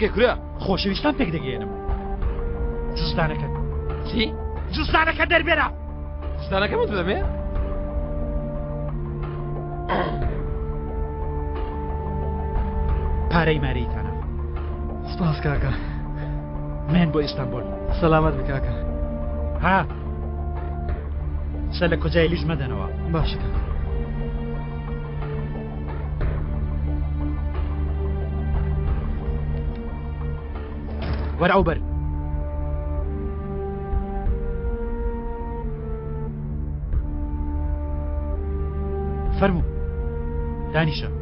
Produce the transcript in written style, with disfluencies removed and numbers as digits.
دەکەی کورە خۆشەویستان پێک دەگەێنم جوزدانەکەت چی؟ جوزدانەکە دەربێرە جوزدانەکەمت بدەمێ؟ پارەی ماریتانە سپاس کاکە من بۆ ئیستانبول سەلامەت بە کاکە ها سەر لە کۆجای لیژ مەدەنەوە باشە کاکە وەرە ئەو بەر فەرموو دانیشە